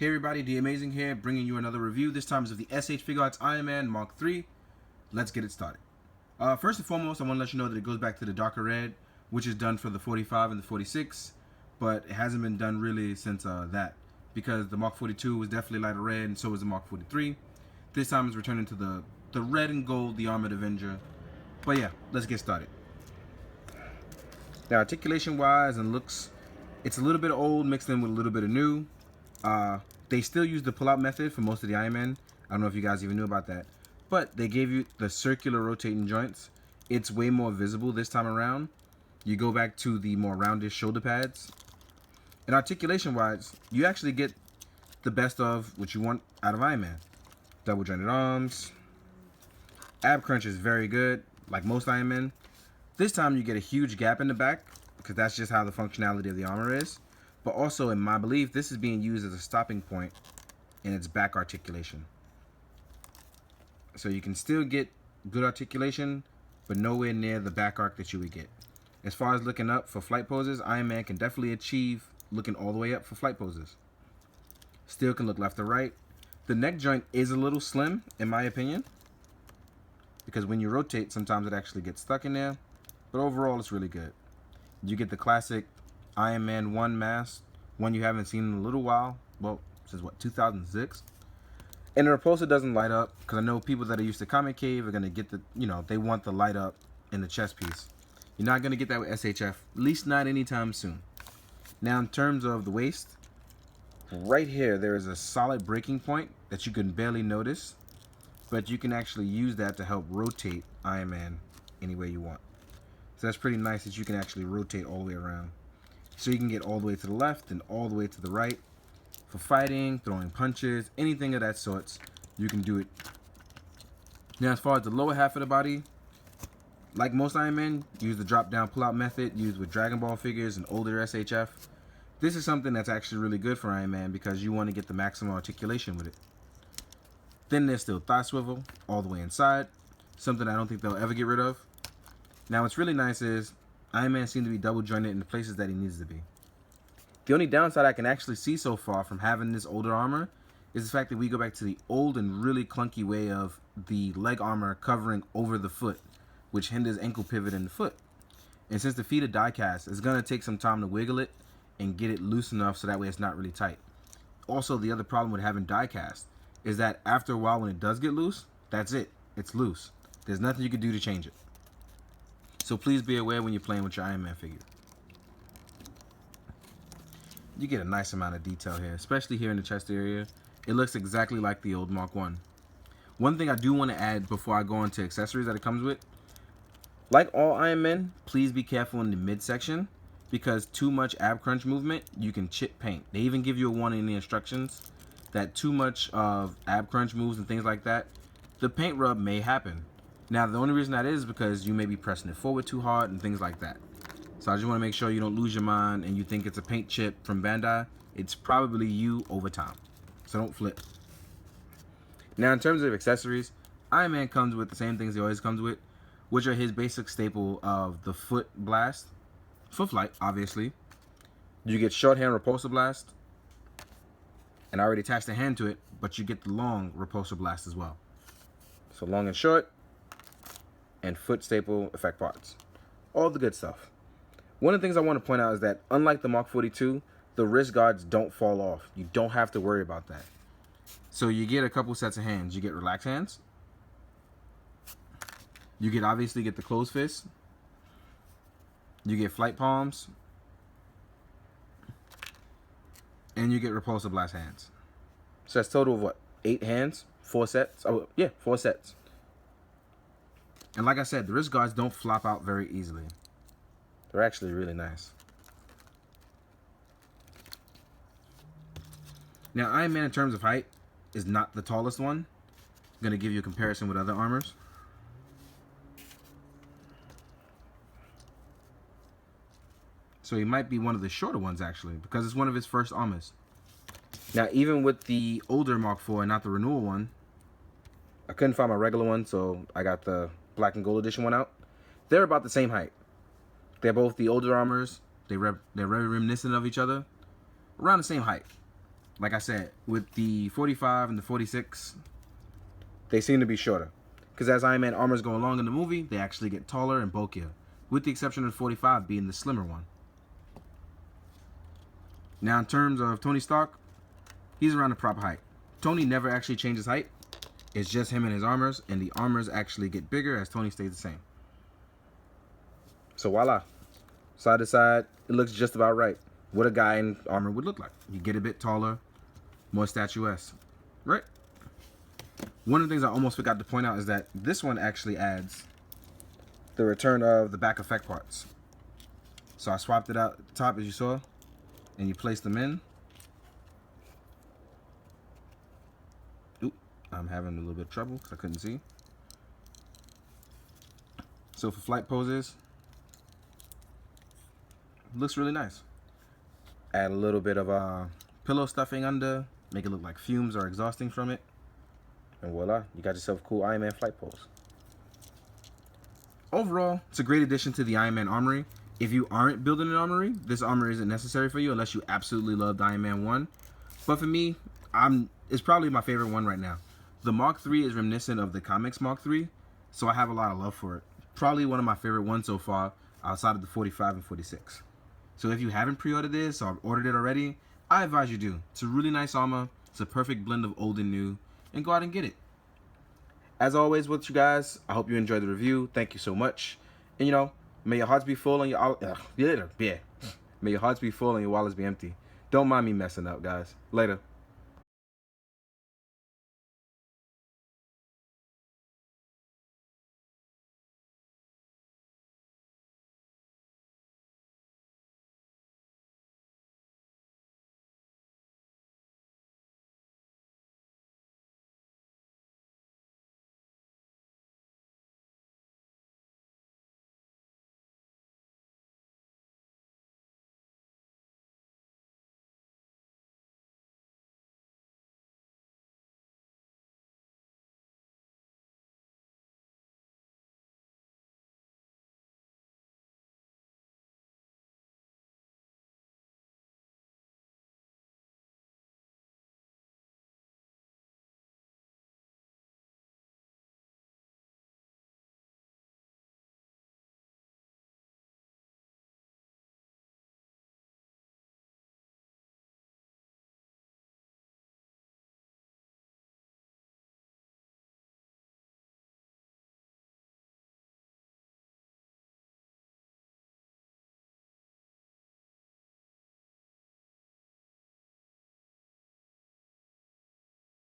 Hey everybody, The Amazing here, bringing you another review. This time is of the SH Figuarts Iron Man Mark III. Let's get it started. First and foremost, I want to let you know that it goes back to the darker red, which is done for the 45 and the 46, but it hasn't been done really since that, because the Mark 42 was definitely lighter red, and so was the Mark 43. This time it's returning to the red and gold, the Armored Avenger. But yeah, let's get started. Now, articulation-wise and looks, it's a little bit old mixed in with a little bit of new. They still use the pull-out method for most of the Iron Man. I don't know if you guys even knew about that. But they gave you the circular rotating joints. It's way more visible this time around. You go back to the more roundish shoulder pads. And articulation-wise, you actually get the best of what you want out of Iron Man. Double jointed arms. Ab crunch is very good, like most Iron Man. This time you get a huge gap in the back, because that's just how the functionality of the armor is. But also, in my belief, this is being used as a stopping point in its back articulation. So you can still get good articulation, but nowhere near the back arc that you would get. As far as looking up for flight poses, Iron Man can definitely achieve looking all the way up for flight poses. Still can look left or right. The neck joint is a little slim, in my opinion, because when you rotate, sometimes it actually gets stuck in there. But overall, it's really good. You get the classic Iron Man 1 mask, one you haven't seen in a little while. Well, since what, 2006? And the repulsor doesn't light up, because I know people that are used to Comic Cave are going to get the, they want the light up in the chest piece. You're not going to get that with SHF, at least not anytime soon. Now, in terms of the waist, right here, there is a solid breaking point that you can barely notice, but you can actually use that to help rotate Iron Man any way you want. So that's pretty nice that you can actually rotate all the way around. So you can get all the way to the left and all the way to the right. For fighting, throwing punches, anything of that sorts, you can do it. Now, as far as the lower half of the body, like most Iron Man, use the drop-down pull-out method used with Dragon Ball figures and older SHF. This is something that's actually really good for Iron Man because you want to get the maximum articulation with it. Then there's still thigh swivel all the way inside, something I don't think they'll ever get rid of. Now, what's really nice is Iron Man seems to be double jointed in the places that he needs to be. The only downside I can actually see so far from having this older armor is the fact that we go back to the old and really clunky way of the leg armor covering over the foot, which hinders ankle pivot in the foot. And since the feet are die cast, it's going to take some time to wiggle it and get it loose enough so that way it's not really tight. Also, the other problem with having die cast is that after a while when it does get loose, that's it. It's loose. There's nothing you can do to change it. So please be aware when you're playing with your Iron Man figure. You get a nice amount of detail here, especially here in the chest area. It looks exactly like the old Mark 1. One thing I do want to add before I go into accessories that it comes with, like all Iron Men, please be careful in the midsection, because too much ab crunch movement, you can chip paint. They even give you a warning in the instructions that too much of ab crunch moves and things like that, the paint rub may happen. Now, the only reason that is because you may be pressing it forward too hard and things like that. So I just want to make sure you don't lose your mind and you think it's a paint chip from Bandai. It's probably you over time. So don't flip. Now, in terms of accessories, Iron Man comes with the same things he always comes with, which are his basic staple of the foot blast. For flight, obviously. You get shorthand repulsor blast. And I already attached the hand to it, but you get the long repulsor blast as well. So long and short, and foot staple effect parts. All the good stuff. One of the things I want to point out is that unlike the Mark 42, the wrist guards don't fall off. You don't have to worry about that. So you get a couple sets of hands. You get relaxed hands. You obviously get the closed fist. You get flight palms. And you get repulsor blast hands. So that's a total of what? 8 hands? 4 sets? Oh, yeah, 4 sets. And like I said, the wrist guards don't flop out very easily. They're actually really nice. Now, Iron Man in terms of height is not the tallest one. I'm going to give you a comparison with other armors. So he might be one of the shorter ones actually, because it's one of his first armors. Now, even with the older Mark IV and not the renewal one, I couldn't find my regular one, so I got the black and gold edition one out. They're about the same height. They're both the older armors. They're very reminiscent of each other. Around the same height. like I said, with the 45 and the 46, they seem to be shorter. Because as Iron Man armors go along in the movie, they actually get taller and bulkier, with the exception of the 45 being the slimmer one. Now, in terms of Tony Stark, he's around the proper height. Tony never actually changes height. It's just him and his armors, and the armors actually get bigger as Tony stays the same. So voila. Side to side, it looks just about right. What a guy in armor would look like. You get a bit taller, more statuesque, right? One of the things I almost forgot to point out is that this one actually adds the return of the back effect parts. So I swapped it out at the top, as you saw, and you place them in. Oop, I'm having a little bit of trouble because I couldn't see. So for flight poses, looks really nice. Add a little bit of pillow stuffing under, make it look like fumes are exhausting from it, and voila, you got yourself a cool Iron Man flight pose. Overall, it's a great addition to the Iron Man armory. If you aren't building an armory, this armory isn't necessary for you unless you absolutely loved Iron Man 1. But for me, it's probably my favorite one right now. The Mark III is reminiscent of the comics Mark III, so I have a lot of love for it. Probably one of my favorite ones so far, outside of the 45 and 46. So if you haven't pre-ordered this or ordered it already, I advise you do. It's a really nice armor. It's a perfect blend of old and new. And go out and get it. As always with you guys, I hope you enjoyed the review. Thank you so much. And you know, may your hearts be full and your may your hearts be full and your wallets be empty. Don't mind me messing up, guys. Later.